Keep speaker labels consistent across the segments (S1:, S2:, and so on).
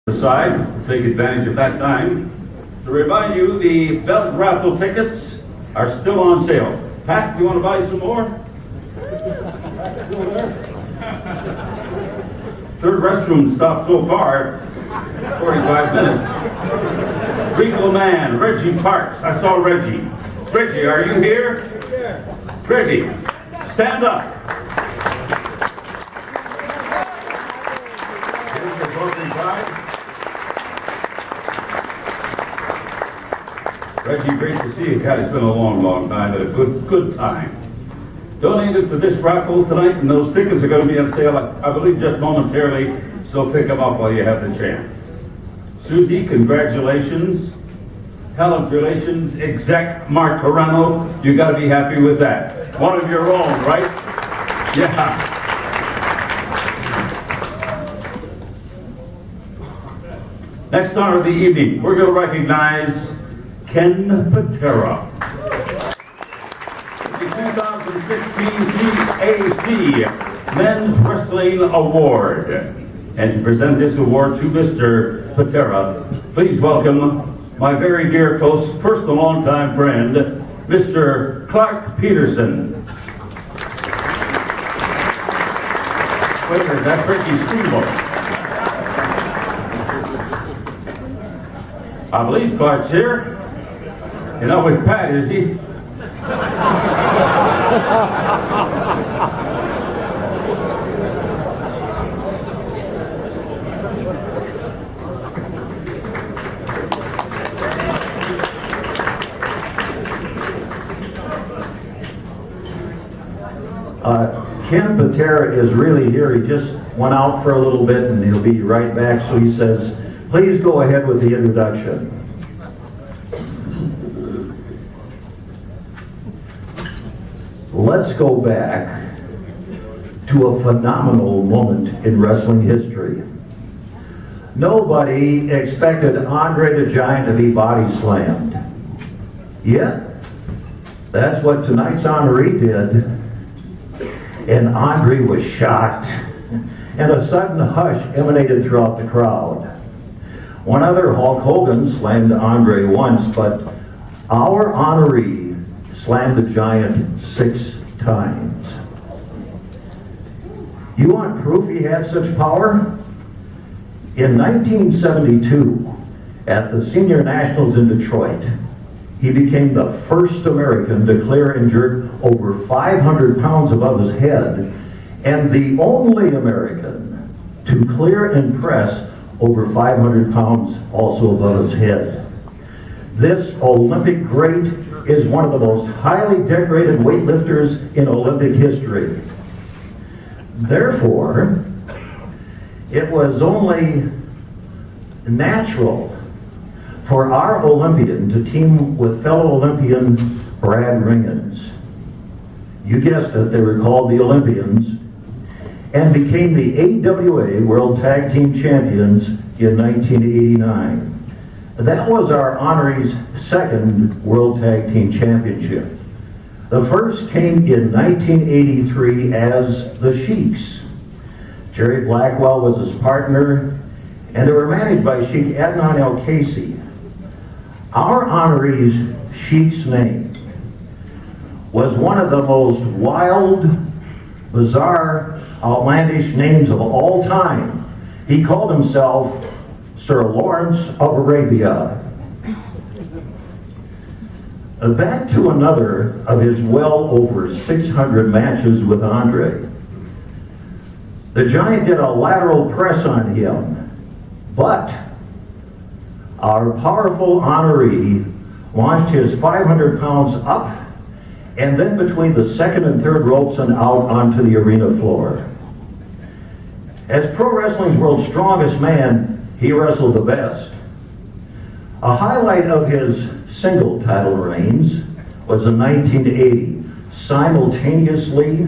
S1: Aside, take advantage of that time to remind you the belt raffle tickets are still on sale. Pat, do you want to buy some more? Third restroom stop so far, 45 minutes. Rico Man, Reggie Parks. I saw Reggie. Reggie, are you here? Reggie, stand up. Here's your trophy prize. Reggie, great to see you. God, it's been a long time, but a good time. Donated for this raffle tonight, and those tickets are going to be on sale, I believe, just momentarily, so pick them up while you have the chance. Susie, congratulations. Talent Relations Exec Mark Carano, you got to be happy with that. One of your own, right? Yeah. Next honor of the evening, we're going to recognize Ken Patera. The 2016 CAC Men's Wrestling Award. And to present this award to Mr. Patera, please welcome my very dear, close, first and long-time friend, Mr. Clark Peterson. Wait a minute, that's Ricky Steamboat. I believe Clark's here. You're not with Pat, is he?
S2: Ken Patera is really here. He just went out for a little bit and he'll be right back. So he says, please go ahead with the introduction. Let's go back to a phenomenal moment in wrestling history. Nobody expected Andre the Giant to be body slammed. Yet, that's what tonight's honoree did. And Andre was shocked, and a sudden hush emanated throughout the crowd. One other, Hulk Hogan, slammed Andre once, but our honoree slammed the Giant 6 times. You want proof he had such power? In 1972, at the Senior Nationals in Detroit, he became the first American to clear and jerk over 500 pounds above his head, and the only American to clear and press over 500 pounds also above his head. This Olympic great is one of the most highly decorated weightlifters in Olympic history. Therefore, it was only natural for our Olympian to team with fellow Olympian Brad Ringens. You guessed it, they were called the Olympians, and became the AWA World Tag Team Champions in 1989. That was our honoree's second World Tag Team Championship. The first came in 1983 as the Sheiks. Jerry Blackwell was his partner, and they were managed by Sheik Adnan El Casey. Our honoree's Sheik's name was one of the most wild, bizarre, outlandish names of all time. He called himself Sir Lawrence of Arabia. Back to another of his well over 600 matches with Andre. The Giant did a lateral press on him, but our powerful honoree launched his 500 pounds up and then between the second and third ropes and out onto the arena floor. As pro wrestling's world's strongest man, he wrestled the best. A highlight of his single title reigns was in 1980. Simultaneously,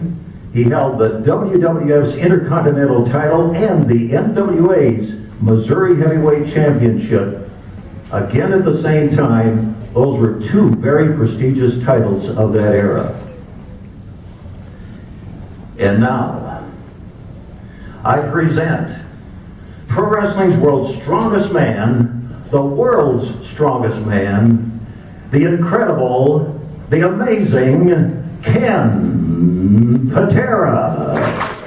S2: he held the WWF's Intercontinental title and the NWA's Missouri Heavyweight Championship. Again at the same time, those were two very prestigious titles of that era. And now, I present pro wrestling's world's strongest man, the world's strongest man, the incredible, the amazing Ken Patera.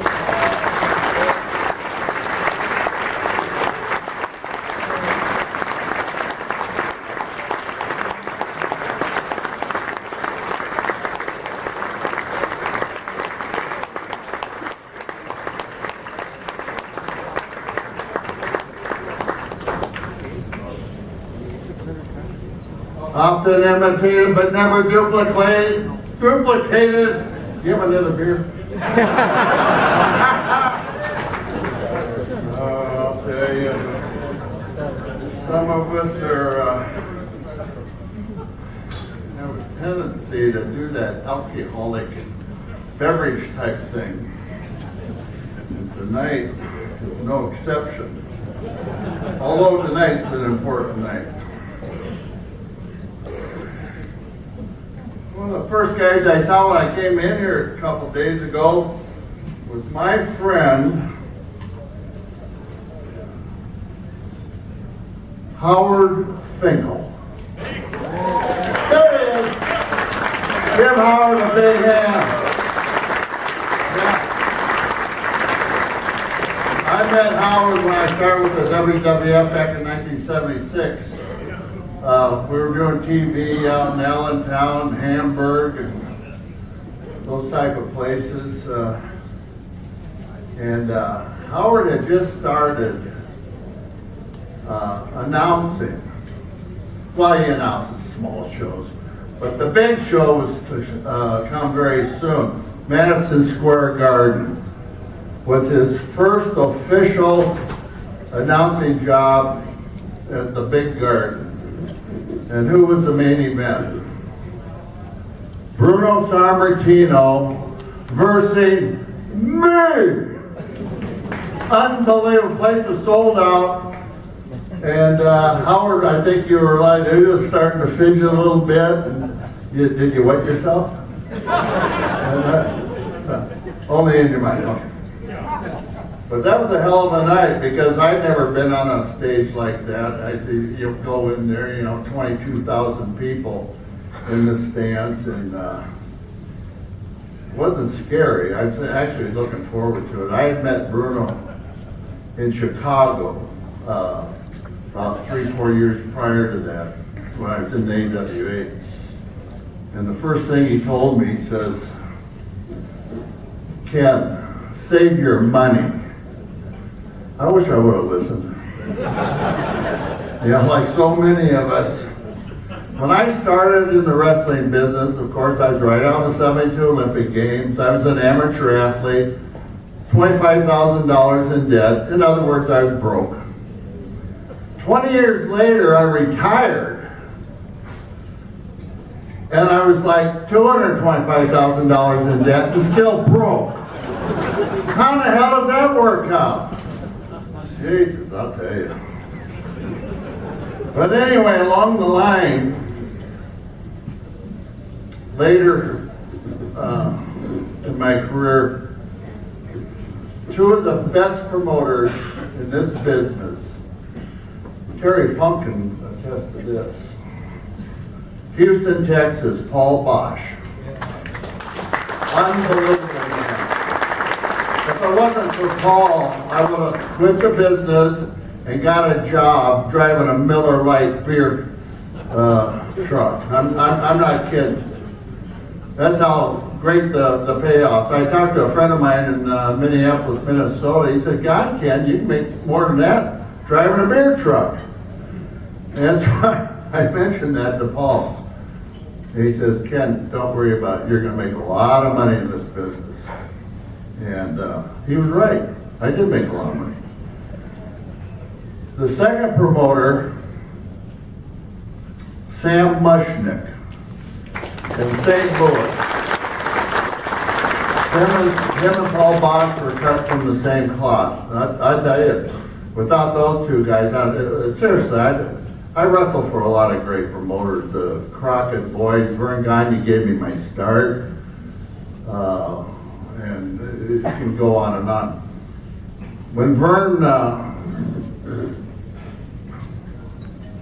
S3: Often imitated but never duplicated. You have another beer? I'll tell you, some of us have a tendency to do that alcoholic beverage type thing. And tonight is no exception. Although tonight's an important night. One of the first guys I saw when I came in here a couple days ago was my friend Howard Finkel. There he is. Give Howard a big hand. Yeah. I met Howard when I started with the WWF back in 1976. We were doing TV out in Allentown, Hamburg, and those type of places. And Howard had just started announcing. Well, he announces small shows, but the big show was to come very soon. Madison Square Garden was his first official announcing job at the big garden. And who was the main event? Bruno Sammartino versus me! Unbelievable. Place was sold out. And Howard, I think you were like, he was starting to fidget a little bit. And did you wet yourself? Only in your mind. Okay. But that was a hell of a night because I'd never been on a stage like that. I see you go in there, 22,000 people in the stands, and it wasn't scary. I was actually looking forward to it. I had met Bruno in Chicago about 3-4 years prior to that when I was in the AWA. And the first thing he told me, he says, Ken, save your money. I wish I would have listened. Like so many of us. When I started in the wrestling business, of course, I was right out of the 72 Olympic Games. I was an amateur athlete, $25,000 in debt. In other words, I was broke. 20 years later, I retired. And I was like $225,000 in debt and still broke. How the hell does that work out? Jesus, I'll tell you. But anyway, along the line, later in my career, two of the best promoters in this business, Terry Funk can attest to this. Houston, Texas, Paul Bosch. Unbelievable man. If it wasn't for Paul, I would have quit the business and got a job driving a Miller Lite beer truck. I'm not kidding. That's how great the payoffs. I talked to a friend of mine in Minneapolis, Minnesota. He said, God, Ken, you can make more than that driving a beer truck. And that's why I mentioned that to Paul. And he says, Ken, don't worry about it. You're going to make a lot of money in this business. And he was right. I did make a lot of money. The second promoter, Sam Mushnick, in St. Louis. Him and Paul Bosch were cut from the same cloth. I tell you, without those two guys, seriously, I wrestled for a lot of great promoters. The Crockett boys, Vern Gagne gave me my start. And it can go on and on. When Vern Is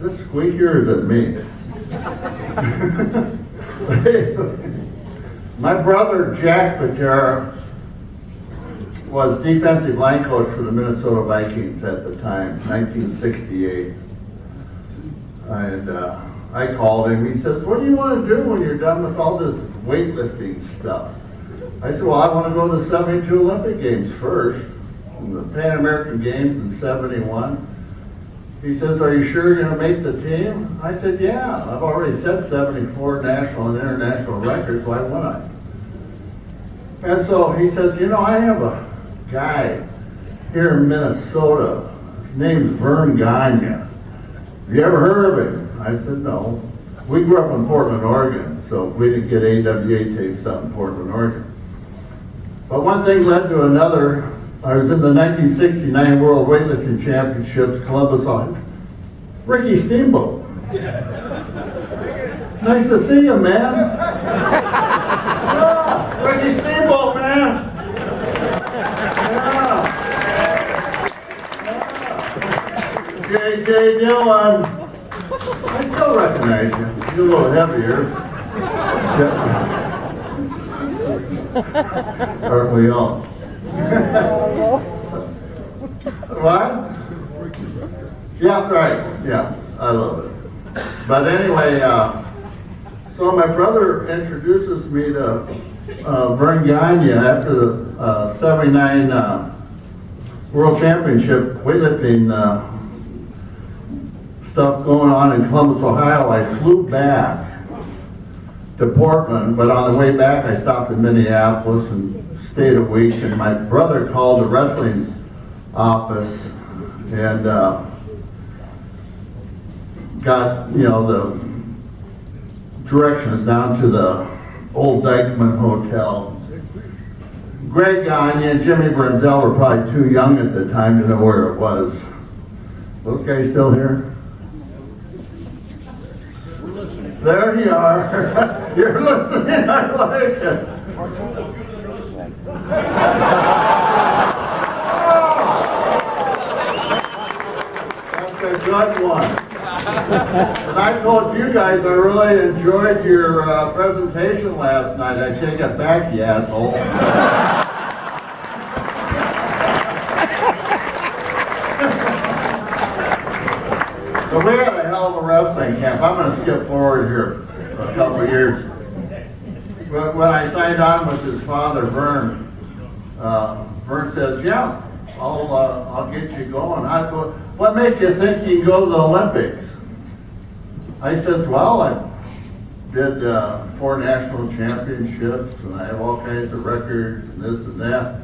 S3: this squeaky or is it me? My brother, Jack Patera, was defensive line coach for the Minnesota Vikings at the time, 1968. And I called him. He says, "What do you want to do when you're done with all this weightlifting stuff?" I said, "Well, I want to go to the 72 Olympic Games first, and the Pan American Games in 71. He says, "Are you sure you're going to make the team?" I said, "Yeah, I've already set 74 national and international records. Why wouldn't I?" And so he says, "You know, I have a guy here in Minnesota. His name's Vern Gagne. Have you ever heard of him?" I said, "No." We grew up in Portland, Oregon, so we didn't get AWA tapes out in Portland, Oregon. But one thing led to another. I was in the 1969 World Weightlifting Championships, Columbus, Ohio. Ricky Steamboat. Nice to see you, man. Yeah, Ricky Steamboat, man. Yeah. J.J. Dillon. I still recognize you. You're a little heavier. Yeah. Aren't we all? What? Yeah, right. Yeah, I love it. But anyway, so my brother introduces me to Vern Gagne after the 79 World Championship weightlifting stuff going on in Columbus, Ohio. I flew back to Portland, but on the way back I stopped in Minneapolis and stayed a week, and my brother called the wrestling office and got, the directions down to the old Dykeman Hotel. Greg Gagne and Jimmy Brenzel were probably too young at the time to know where it was. Those guys still here? There you are. You're listening. I like it. That's a good one. And I told you guys I really enjoyed your presentation last night. I take it back, you asshole. So we had a hell of a wrestling camp. I'm going to skip forward here a couple of years. When I signed on with his father, Vern, Vern says, "Yeah, I'll get you going." I go, "What makes you think you can go to the Olympics?" I says, "Well, I did 4 national championships, and I have all kinds of records, and this and that."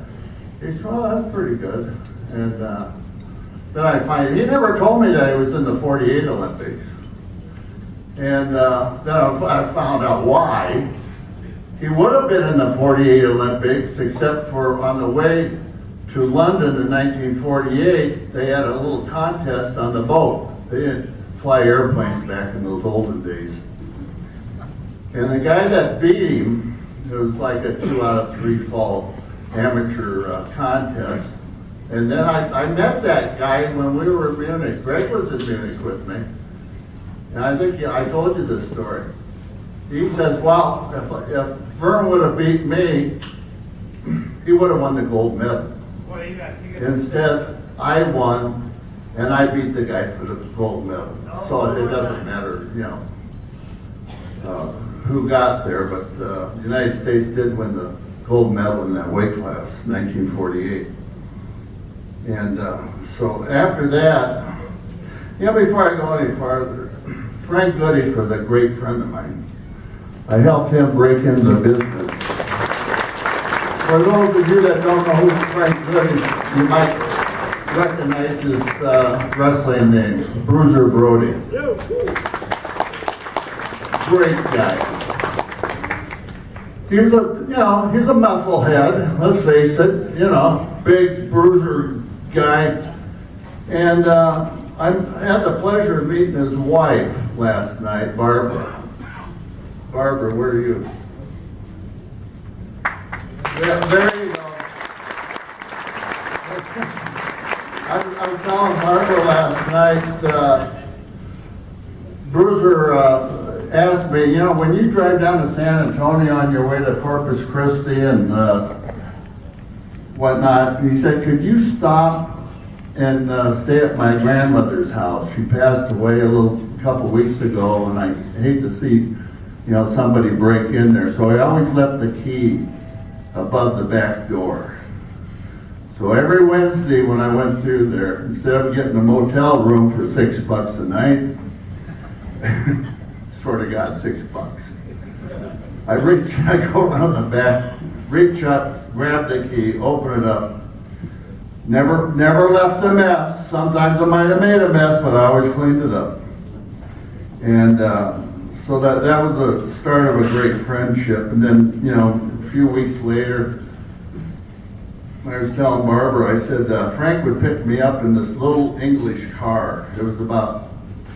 S3: He said, "Well, that's pretty good." And then I find he never told me that he was in the 48 Olympics. And then I found out why. He would have been in the 48 Olympics, except for on the way to London in 1948, they had a little contest on the boat. They didn't fly airplanes back in those olden days. And the guy that beat him, it was like a 2 out of 3 fall amateur contest. And then I met that guy when we were in Munich. Greg was in Munich with me. And I think I told you this story. He says, "Well, if Vern would have beat me, he would have won the gold medal. Instead, I won, and I beat the guy for the gold medal. So it doesn't matter, who got there, but the United States did win the gold medal in that weight class, 1948. And so after that, before I go any farther, Frank Goodish was a great friend of mine. I helped him break into the business. For those of you that don't know who Frank Goodish, you might recognize his wrestling name, Bruiser Brody. Great guy. He was a muscle head, let's face it, big bruiser guy. And I had the pleasure of meeting his wife last night, Barbara. Barbara, where are you? Yeah, there you go. I was telling Barbara last night, Bruiser asked me, you know, when you drive down to San Antonio on your way to Corpus Christi and whatnot, he said, could you stop and stay at my grandmother's house? She passed away a couple weeks ago, and I hate to see, you know, somebody break in there. So I always left the key above the back door. So every Wednesday when I went through there, instead of getting a motel room for $6 a night, sort of got $6. I go around the back, reach up, grab the key, open it up. Never left a mess. Sometimes I might have made a mess, but I always cleaned it up. And so that was the start of a great friendship. And then, you know, a few weeks later, I was telling Barbara, I said, Frank would pick me up in this little English car. It was about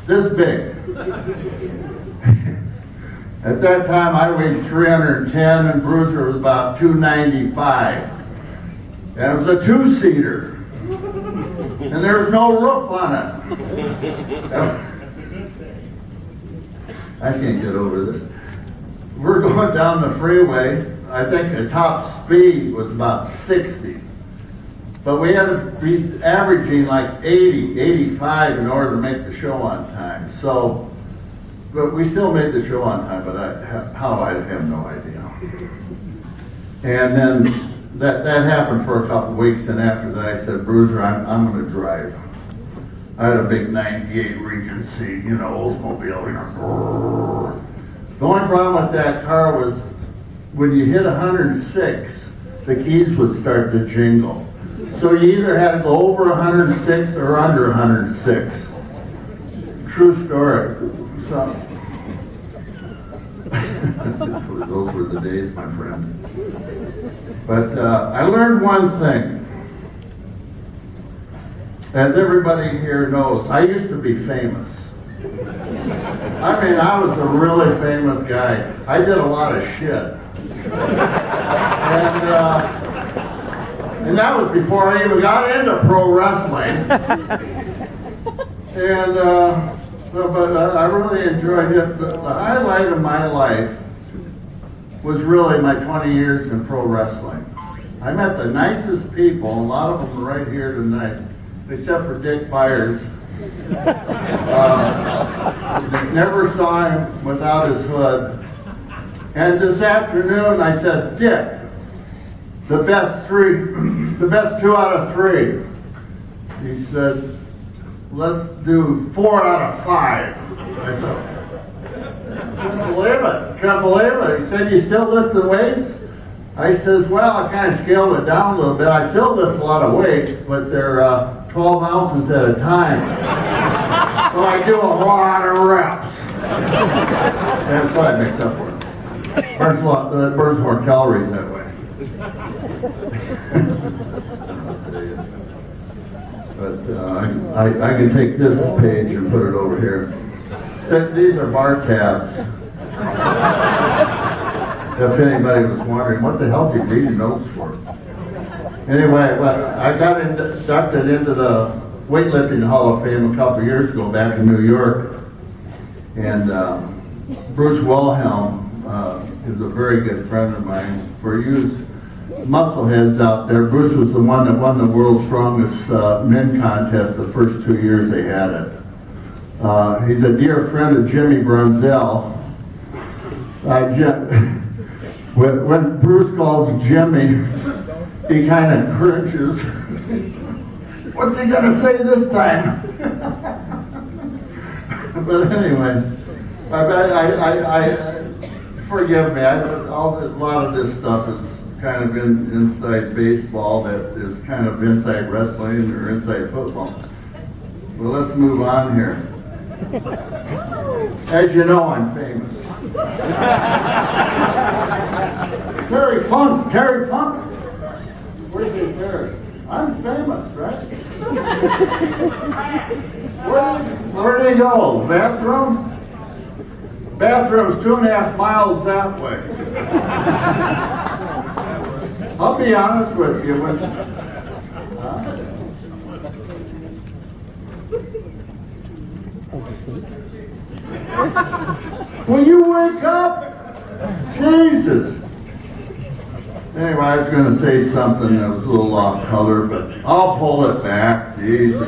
S3: this big. At that time, I weighed 310, and Bruiser was about 295. And it was a two-seater. And there was no roof on it. I can't get over this. We're going down the freeway. I think the top speed was about 60. But we had to be averaging like 80, 85 in order to make the show on time. So, but we still made the show on time, but how, I have no idea. And then that happened for a couple of weeks, and after that I said, Bruiser, I'm going to drive. I had a big 98 Regency, you know, Oldsmobile. The only problem with that car was when you hit 106, the keys would start to jingle. So you either had to go over 106 or under 106. True story. So, those were the days, my friend. But I learned one thing. As everybody here knows, I used to be famous. I mean, I was a really famous guy. I did a lot of shit. And that was before I even got into pro wrestling. And but I really enjoyed it. The highlight of my life was really my 20 years in pro wrestling. I met the nicest people, a lot of them are right here tonight, except for Dick Byers. Never saw him without his hood. And this afternoon I said, Dick, the best 2 out of 3. He said, let's do 4 out of 5. I said, can't believe it. He said, you still lifting weights? I says, well, I kind of scaled it down a little bit. I still lift a lot of weights, but they're 12 ounces at a time. So I do a lot of reps. That's what I mix up for it. Burns more calories that way. But I can take this page and put it over here. These are bar tabs. If anybody was wondering, what the hell are you reading notes for? Anyway, I got inducted into the Weightlifting Hall of Fame a couple years ago back in New York. And Bruce Wilhelm is a very good friend of mine. For you muscleheads out there, Bruce was the one that won the world's strongest men contest the first 2 years they had it. He's a dear friend of Jimmy Brunzell. When Bruce calls Jimmy, he kind of cringes. What's he going to say this time? But anyway, I forgive me. A lot of this stuff is kind of inside baseball that is kind of inside wrestling or inside football. Well, let's move on here. As you know, I'm famous. Terry Funk. Where did he Terry? I'm famous, right? Where did he go? Bathroom? Bathroom's 2.5 miles that way. I'll be honest with you. Will you wake up? Jesus. Anyway, I was going to say something that was a little off color, but I'll pull it back. Jesus.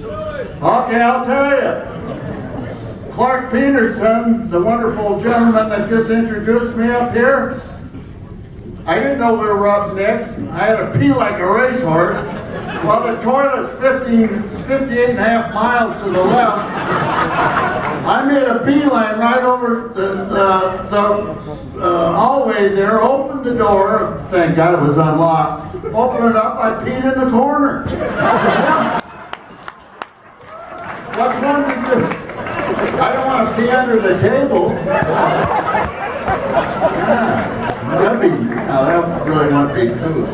S3: Okay, I'll tell you. Clark Peterson, the wonderful gentleman that just introduced me up here, I didn't know we were up next. I had to pee like a racehorse. Well, the toilet's 58 and a half miles to the left. I made a beeline right over the hallway there, opened the door. Thank God it was unlocked. Opened it up, I peed in the corner. What's one to do? I don't want to pee under the table. That really wouldn't be true.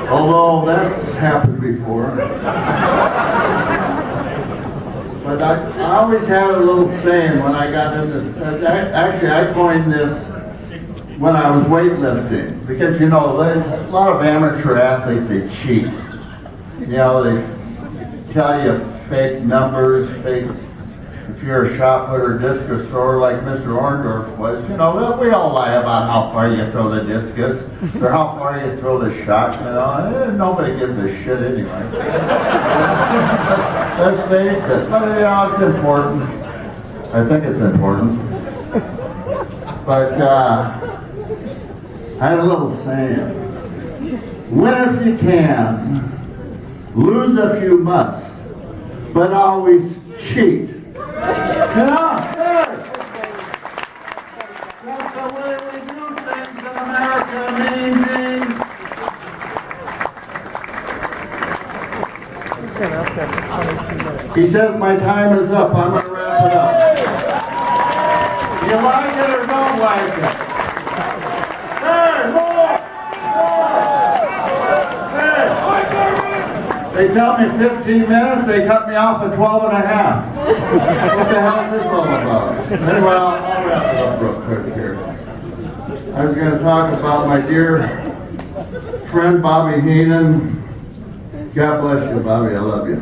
S3: Although that's happened before. But I always had a little saying when I got in this. Actually, I coined this when I was weightlifting. Because, you know, a lot of amateur athletes, they cheat. You know, they tell you fake numbers, fake. If you're a shot putter, discus thrower like Mr. Orndorff was, you know, we all lie about how far you throw the discus or how far you throw the shot, you know. Nobody gives a shit anyway. Let's face it. But, you know, it's important. I think it's important. But I had a little saying. Win if you can, lose if you must, but always cheat. You know, that's the way we do things in America, mean. He says my time is up. I'm going to wrap it up. You like it or don't like it? Hey, more! They tell me 15 minutes, they cut me off at 12 and a half. What the hell is this all about? Anyway, I'll wrap it up real quick here. I was going to talk about my dear friend Bobby Heenan. God bless you, Bobby. I love you.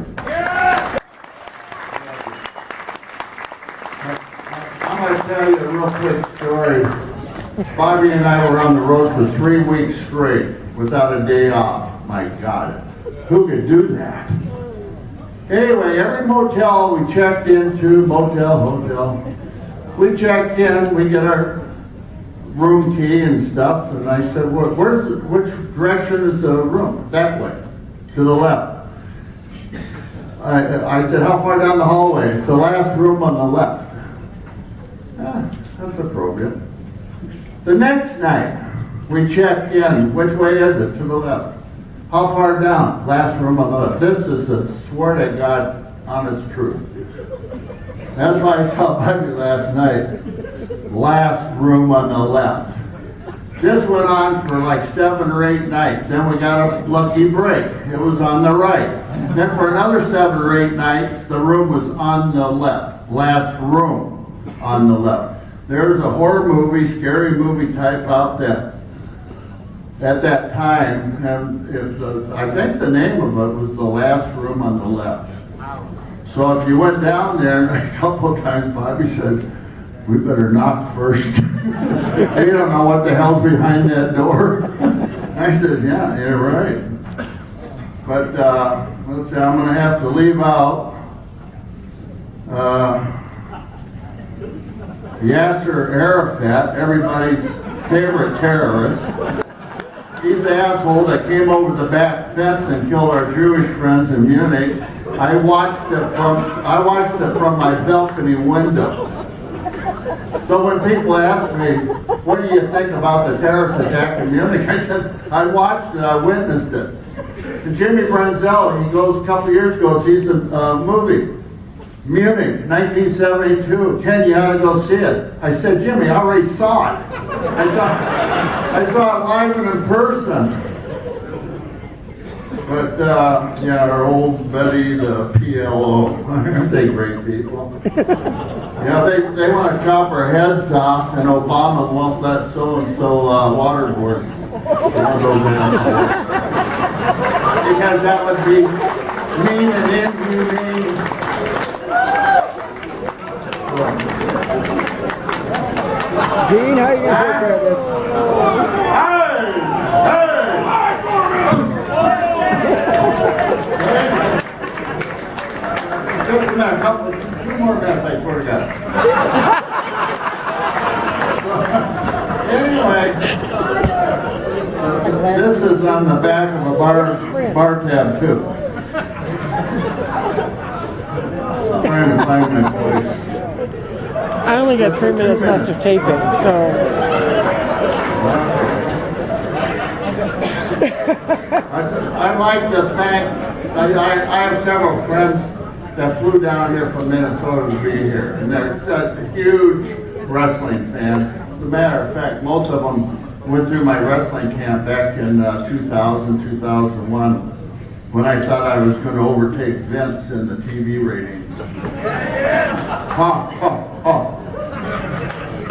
S3: I'm going to tell you a real quick story. Bobby and I were on the road for 3 weeks straight without a day off. My God. Who could do that? Anyway, every motel we checked into, hotel, we checked in, we get our room key and stuff, and I said, which direction is the room? That way, to the left. I said, how far down the hallway? It's the last room on the left. That's appropriate. The next night, we checked in, which way is it? To the left. How far down? Last room on the left. This is a swear to God, honest truth. That's why I saw Bobby last night. Last room on the left. This went on for like 7 or 8 nights. Then we got a lucky break. It was on the right. Then for another 7 or 8 nights, the room was on the left. Last room on the left. There was a horror movie, scary movie type out there. At that time, and I think the name of it was The Last Room on the Left. So if you went down there, a couple of times Bobby said, we better knock first. They don't know what the hell's behind that door. I said, yeah, you're right. But let's see, I'm going to have to leave out Yasser Arafat, everybody's favorite terrorist. He's the asshole that came over the back fence and killed our Jewish friends in Munich. I watched it from my balcony window. So when people ask me, what do you think about the terrorist attack in Munich? I said, I watched it, I witnessed it. And Jimmy Brunzell, he goes a couple of years ago, sees a movie. Munich, 1972. Ken, you ought to go see it. I said, Jimmy, I already saw it. I saw it live and in person. But, yeah, our old Betty, the PLO, aren't they great people? Yeah, they want to chop our heads off, and Obama won't let so-and-so waterboard one of those assholes. Because that would be mean and inhumane.
S4: Gene, how you gonna take care of this?
S3: Just a minute, two more minutes, I swear to God. Anyway, this is on the back of a bar tab too. I'm trying to find my place.
S4: I only got 3 minutes left of taping, so.
S3: I'd like to thank, I have several friends that flew down here from Minnesota to be here, and they're huge wrestling fans. As a matter of fact, most of them went through my wrestling camp back in 2000, 2001, when I thought I was going to overtake Vince in the TV ratings.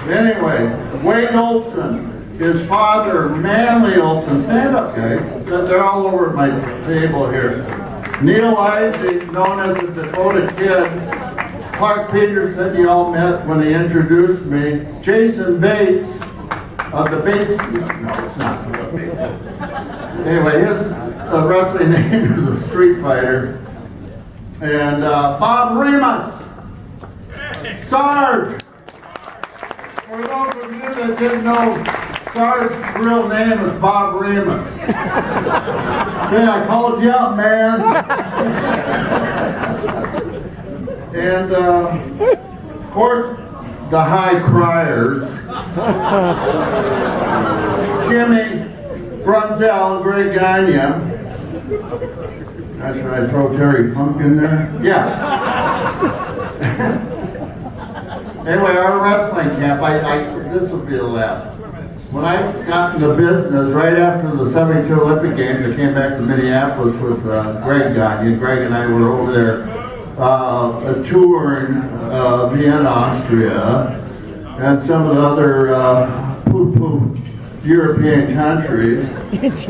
S3: Anyway, Wade Olson, his father, Manly Olson, stand up, guys. They're all over my table here. Neil Isaac, known as the Dakota Kid. Clark Peterson, you all met when he introduced me. Jason Bates of the Bates. No, it's not the Bates. Anyway, his wrestling name is a Street Fighter. And Bob Remus. Sarge. For those of you that didn't know, Sarge's real name is Bob Remus. Hey, I called you up, man. And, of course, the high criers. Jimmy Brunzell and Greg Gagne. Should I throw Terry Funk in there? Yeah. Anyway, our wrestling camp, this will be the last. When I got into business, right after the 72 Olympic Games, I came back to Minneapolis with Greg Gagne. Greg and I were over there touring Vienna, Austria, and some of the other poo-poo European countries.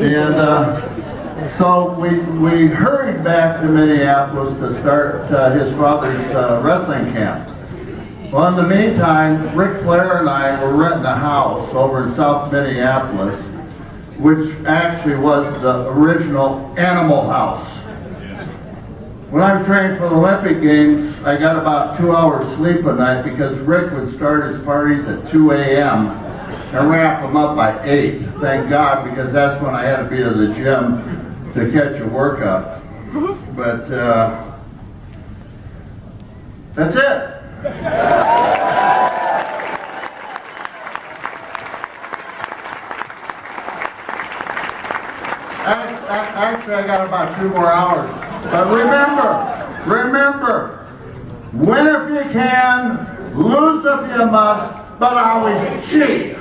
S3: And so we hurried back to Minneapolis to start his father's wrestling camp. Well, in the meantime, Ric Flair and I were renting a house over in South Minneapolis, which actually was the original Animal House. When I was training for the Olympic Games, I got about 2 hours sleep a night because Rick would start his parties at 2 a.m. and wrap them up by 8. Thank God, because that's when I had to be at the gym to catch a workout. But that's it. Actually, I got about 2 more hours. But remember, win if you can, lose if you must, but always cheat.